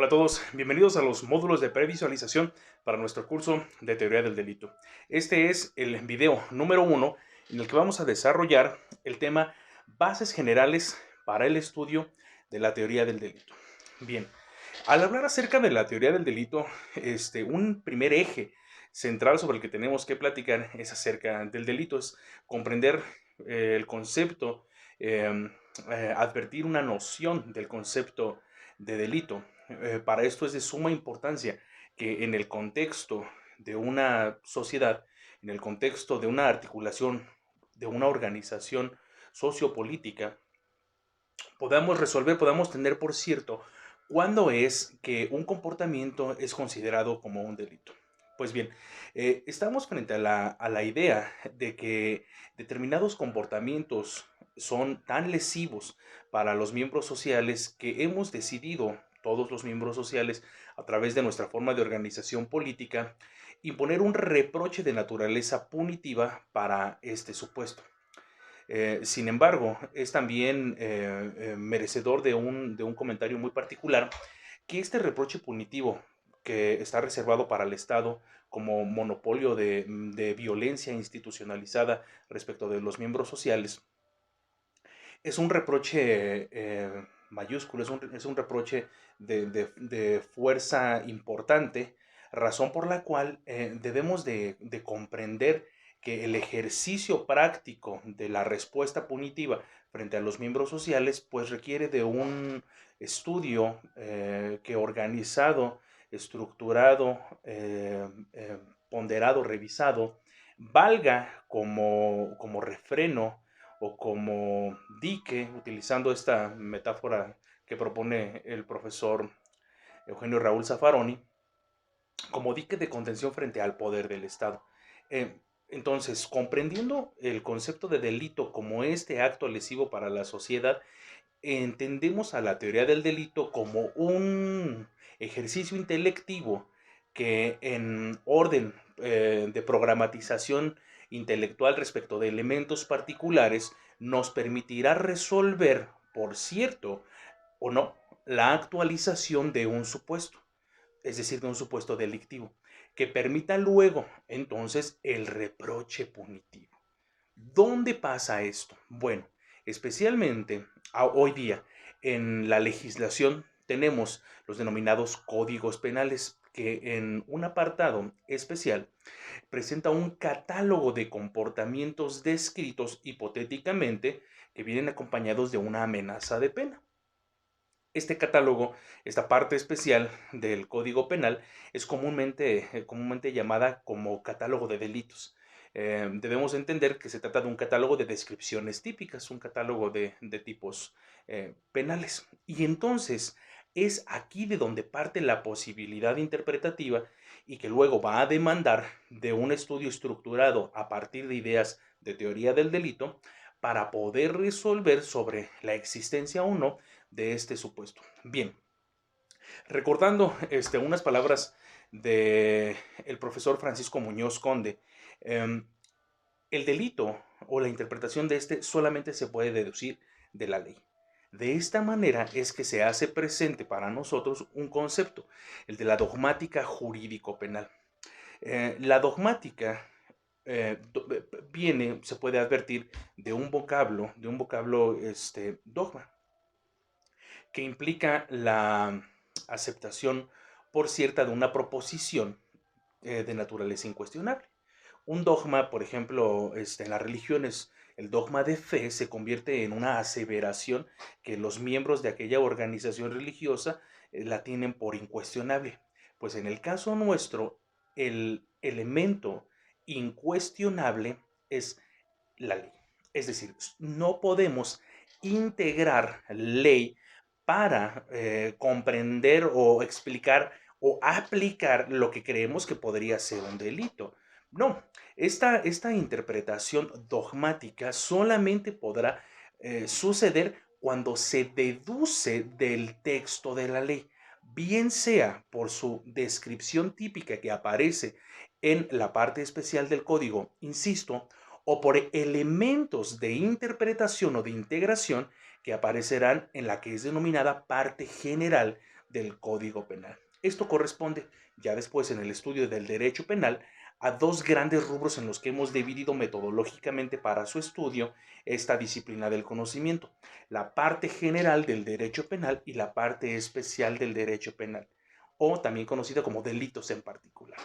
Hola a todos, bienvenidos a los módulos de previsualización para nuestro curso de teoría del delito. Este es el video número 1 en el que vamos a desarrollar el tema bases generales para el estudio de la teoría del delito. Bien, al hablar acerca de la teoría del delito, un primer eje central sobre el que tenemos que platicar es acerca del delito, es comprender el concepto, advertir una noción del concepto de delito. Para esto es de suma importancia que en el contexto de una sociedad, en el contexto de una articulación, de una organización sociopolítica, podamos resolver, podamos tener por cierto cuándo es que un comportamiento es considerado como un delito. Pues bien, estamos frente a la idea de que determinados comportamientos son tan lesivos para los miembros sociales que hemos decidido, todos los miembros sociales, a través de nuestra forma de organización política, imponer un reproche de naturaleza punitiva para este supuesto. Sin embargo, es también merecedor de un comentario muy particular que este reproche punitivo que está reservado para el Estado como monopolio de violencia institucionalizada respecto de los miembros sociales, es un reproche mayúsculo, es un reproche de fuerza importante, razón por la cual debemos de comprender que el ejercicio práctico de la respuesta punitiva frente a los miembros sociales, pues requiere de un estudio que organizado, estructurado, ponderado, revisado, valga como refreno o como dique, utilizando esta metáfora que propone el profesor Eugenio Raúl Zaffaroni, como dique de contención frente al poder del Estado. Eh, entonces, comprendiendo el concepto de delito como este acto lesivo para la sociedad, entendemos a la teoría del delito como un ejercicio intelectivo que en orden de programatización intelectual respecto de elementos particulares nos permitirá resolver, por cierto o no, la actualización de un supuesto, es decir, de un supuesto delictivo, que permita luego entonces el reproche punitivo. ¿Dónde pasa esto? Bueno, especialmente hoy día en la legislación tenemos los denominados códigos penales que en un apartado especial presenta un catálogo de comportamientos descritos hipotéticamente que vienen acompañados de una amenaza de pena. Este catálogo, esta parte especial del Código Penal, es comúnmente llamada como catálogo de delitos. Debemos entender que se trata de un catálogo de descripciones típicas, un catálogo de tipos penales. Y entonces es aquí de donde parte la posibilidad interpretativa y que luego va a demandar de un estudio estructurado a partir de ideas de teoría del delito para poder resolver sobre la existencia o no de este supuesto. Bien, recordando unas palabras del profesor Francisco Muñoz Conde, eh, el delito o la interpretación de este solamente se puede deducir de la ley. De esta manera es que se hace presente para nosotros un concepto, el de la dogmática jurídico-penal. La dogmática viene, se puede advertir, de un vocablo dogma, que implica la aceptación por cierta de una proposición de naturaleza incuestionable. Un dogma, por ejemplo, en las religiones, el dogma de fe se convierte en una aseveración que los miembros de aquella organización religiosa la tienen por incuestionable. Pues en el caso nuestro, el elemento incuestionable es la ley. Es decir, no podemos integrar ley para comprender o explicar o aplicar lo que creemos que podría ser un delito. No, esta interpretación dogmática solamente podrá suceder cuando se deduce del texto de la ley, bien sea por su descripción típica que aparece en la parte especial del código, insisto, o por elementos de interpretación o de integración que aparecerán en la que es denominada parte general del Código Penal. Esto corresponde ya después en el estudio del derecho penal a dos grandes rubros en los que hemos dividido metodológicamente para su estudio esta disciplina del conocimiento: la parte general del derecho penal y la parte especial del derecho penal, o también conocida como delitos en particular.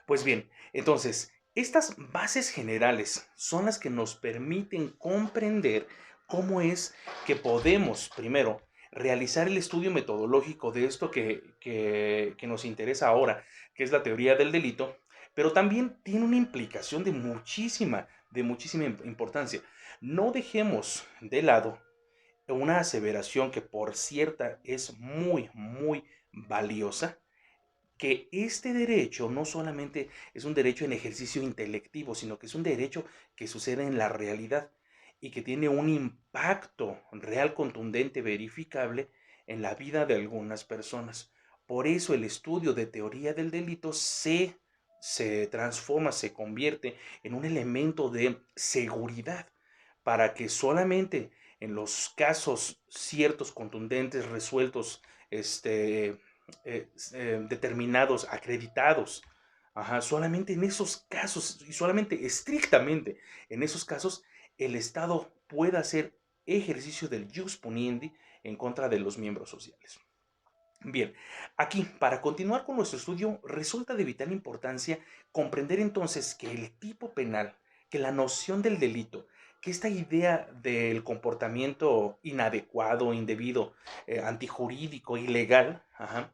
Pues bien, entonces, estas bases generales son las que nos permiten comprender cómo es que podemos, primero, realizar el estudio metodológico de esto que nos interesa ahora, que es la teoría del delito, pero también tiene una implicación de muchísima importancia. No dejemos de lado una aseveración que, por cierta, es muy valiosa, que este derecho no solamente es un derecho en ejercicio intelectivo, sino que es un derecho que sucede en la realidad y que tiene un impacto real, contundente, verificable en la vida de algunas personas. Por eso el estudio de teoría del delito se transforma, se convierte en un elemento de seguridad para que solamente en los casos ciertos, contundentes, resueltos, determinados, acreditados, ajá, solamente en esos casos y solamente estrictamente en esos casos el Estado pueda hacer ejercicio del jus puniendi en contra de los miembros sociales. Bien, aquí, para continuar con nuestro estudio, resulta de vital importancia comprender entonces que el tipo penal, que la noción del delito, que esta idea del comportamiento inadecuado, indebido, antijurídico, ilegal, ajá,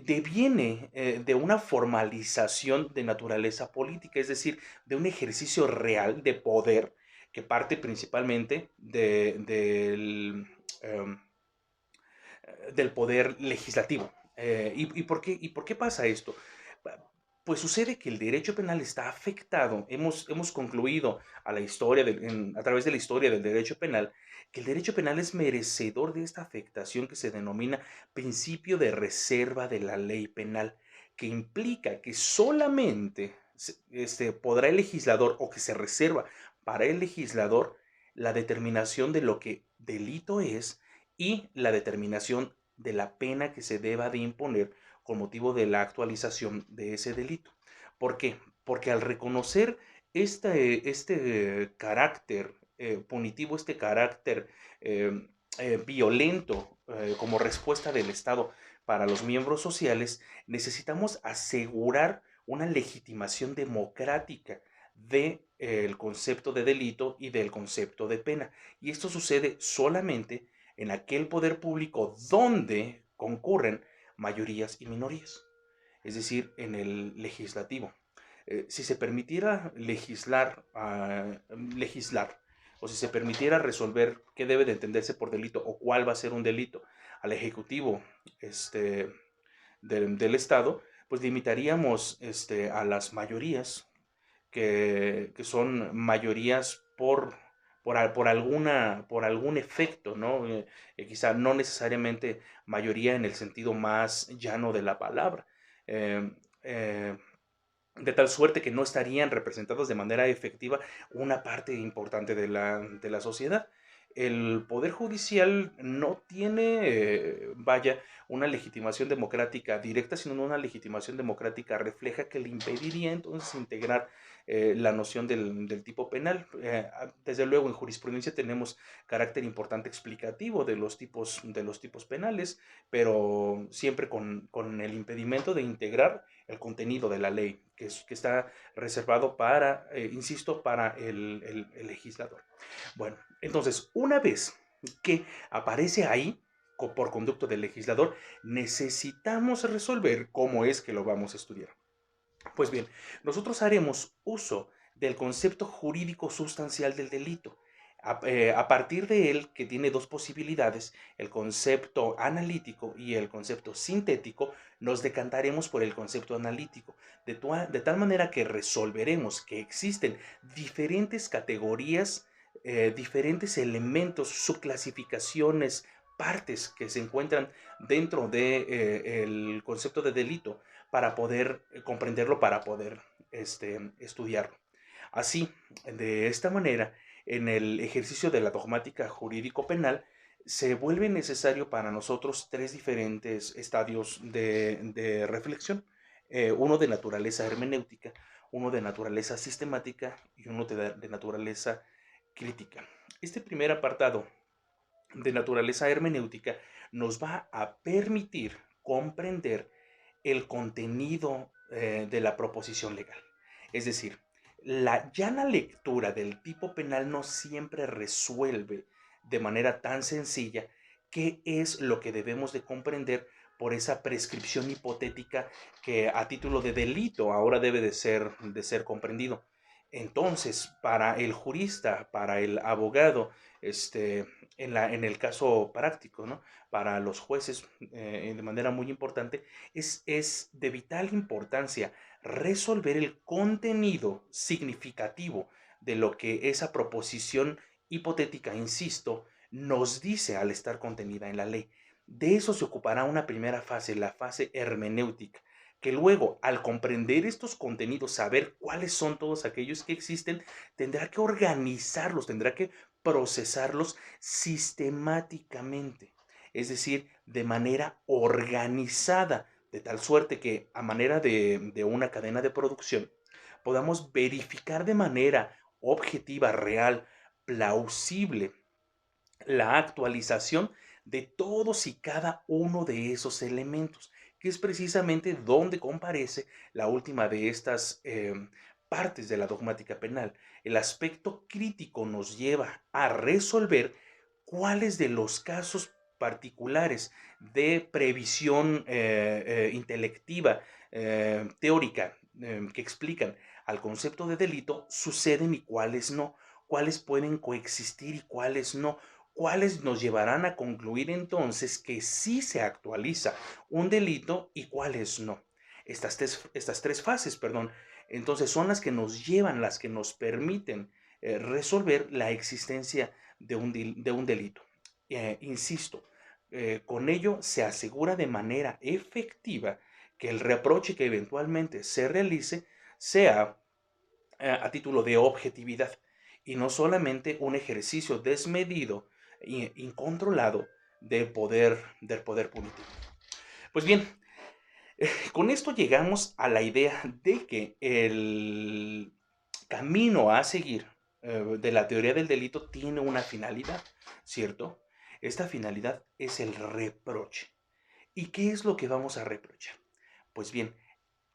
deviene de una formalización de naturaleza política, es decir, de un ejercicio real de poder que parte principalmente em, del poder legislativo. ¿Y por qué pasa esto? Pues sucede que el derecho penal está afectado. Hemos concluido a través de la historia del derecho penal que el derecho penal es merecedor de esta afectación que se denomina principio de reserva de la ley penal, que implica que solamente podrá el legislador, o que se reserva para el legislador, la determinación de lo que delito es y la determinación de la pena que se deba de imponer con motivo de la actualización de ese delito. ¿Por qué? Porque al reconocer este carácter punitivo, este carácter violento como respuesta del Estado para los miembros sociales, necesitamos asegurar una legitimación democrática del concepto de delito y del concepto de pena. Y esto sucede solamente en aquel poder público donde concurren mayorías y minorías, es decir, en el legislativo. Si se permitiera legislar, o si se permitiera resolver qué debe de entenderse por delito o cuál va a ser un delito al Ejecutivo del Estado, pues limitaríamos a las mayorías que son mayorías por algún efecto, ¿no? Quizá no necesariamente mayoría en el sentido más llano de la palabra, eh, eh, de tal suerte que no estarían representados de manera efectiva una parte importante de la sociedad. El Poder Judicial no tiene, vaya, una legitimación democrática directa, sino una legitimación democrática refleja que le impediría entonces integrar la noción del tipo penal. Desde luego, en jurisprudencia tenemos carácter importante explicativo de los tipos penales, pero siempre con el impedimento de integrar el contenido de la ley, que está reservado para, insisto, para el legislador. Bueno, entonces, una vez que aparece ahí, por conducto del legislador, necesitamos resolver cómo es que lo vamos a estudiar. Pues bien, nosotros haremos uso del concepto jurídico sustancial del delito. A partir de él, que tiene dos posibilidades, el concepto analítico y el concepto sintético, nos decantaremos por el concepto analítico, de tal manera que resolveremos que existen diferentes categorías, diferentes elementos, subclasificaciones, partes que se encuentran dentro del concepto de delito para poder comprenderlo, para poder estudiarlo. Así, de esta manera, en el ejercicio de la dogmática jurídico-penal, se vuelve necesario para nosotros tres diferentes estadios de reflexión. Uno de naturaleza hermenéutica, uno de naturaleza sistemática y uno de naturaleza crítica. Este primer apartado de naturaleza hermenéutica nos va a permitir comprender el contenido de la proposición legal. Es decir, la llana lectura del tipo penal no siempre resuelve de manera tan sencilla qué es lo que debemos de comprender por esa prescripción hipotética que a título de delito ahora debe de ser comprendido. Entonces, para el jurista, para el abogado, en el caso práctico, ¿no? Para los jueces, de manera muy importante, es de vital importancia resolver el contenido significativo de lo que esa proposición hipotética, insisto, nos dice al estar contenida en la ley. De eso se ocupará una primera fase, la fase hermenéutica, que luego, al comprender estos contenidos, saber cuáles son todos aquellos que existen, tendrá que organizarlos, tendrá que procesarlos sistemáticamente, es decir, de manera organizada, de tal suerte que a manera de una cadena de producción podamos verificar de manera objetiva, real, plausible, la actualización de todos y cada uno de esos elementos, que es precisamente donde comparece la última de estas partes de la dogmática penal. El aspecto crítico nos lleva a resolver cuáles de los casos particulares de previsión intelectiva, teórica, que explican al concepto de delito suceden y cuáles no, cuáles pueden coexistir y cuáles no, cuáles nos llevarán a concluir entonces que sí se actualiza un delito y cuáles no. Estas tres fases, perdón, entonces son las que nos llevan, las que nos permiten resolver la existencia de un delito. Insisto, con ello se asegura de manera efectiva que el reproche que eventualmente se realice sea a título de objetividad y no solamente un ejercicio desmedido e incontrolado del poder punitivo. Pues bien, con esto llegamos a la idea de que el camino a seguir de la teoría del delito tiene una finalidad, ¿cierto? Esta finalidad es el reproche. ¿Y qué es lo que vamos a reprochar? Pues bien,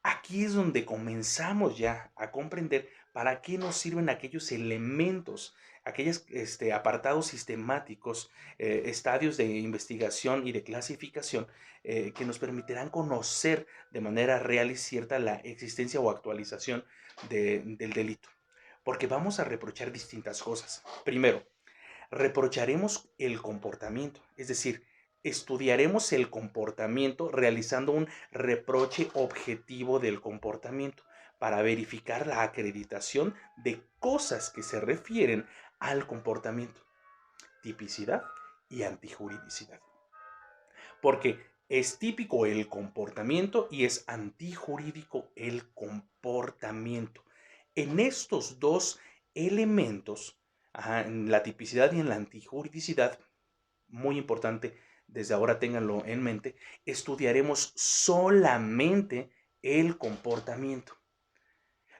aquí es donde comenzamos ya a comprender para qué nos sirven aquellos elementos, aquellos apartados sistemáticos, estadios de investigación y de clasificación que nos permitirán conocer de manera real y cierta la existencia o actualización del delito. Porque vamos a reprochar distintas cosas. Primero, reprocharemos el comportamiento, es decir, estudiaremos el comportamiento realizando un reproche objetivo del comportamiento para verificar la acreditación de cosas que se refieren al comportamiento, tipicidad y antijuridicidad. Porque es típico el comportamiento y es antijurídico el comportamiento. En estos dos elementos, en la tipicidad y en la antijuridicidad, muy importante, desde ahora ténganlo en mente, estudiaremos solamente el comportamiento.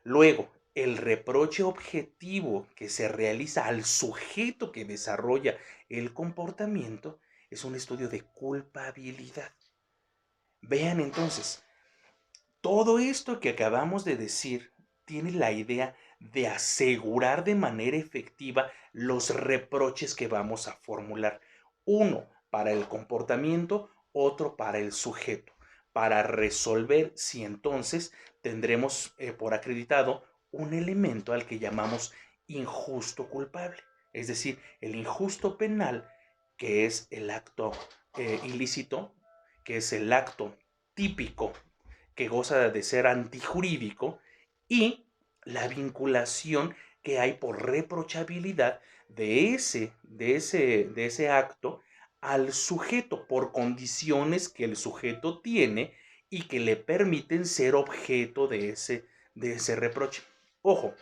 Luego, el reproche objetivo que se realiza al sujeto que desarrolla el comportamiento es un estudio de culpabilidad. Vean entonces, todo esto que acabamos de decir tiene la idea de asegurar de manera efectiva los reproches que vamos a formular. Uno para el comportamiento, otro para el sujeto, para resolver si entonces tendremos por acreditado un elemento al que llamamos injusto culpable, es decir, el injusto penal, que es el acto ilícito, que es el acto típico que goza de ser antijurídico, y la vinculación que hay por reprochabilidad de ese acto al sujeto por condiciones que el sujeto tiene y que le permiten ser objeto de ese reproche. Ojo,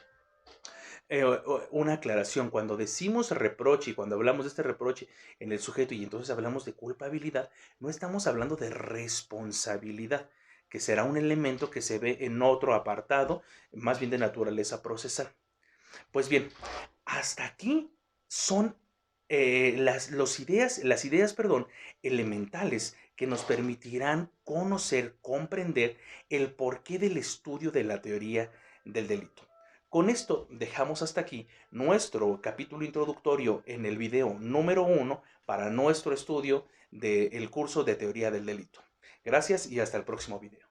Una aclaración, cuando decimos reproche y cuando hablamos de este reproche en el sujeto y entonces hablamos de culpabilidad, no estamos hablando de responsabilidad, que será un elemento que se ve en otro apartado, más bien de naturaleza procesal. Pues bien, hasta aquí son las ideas, perdón, elementales que nos permitirán conocer, comprender el porqué del estudio de la teoría del delito. Con esto dejamos hasta aquí nuestro capítulo introductorio en el video número 1 para nuestro estudio del curso de teoría del delito. Gracias y hasta el próximo video.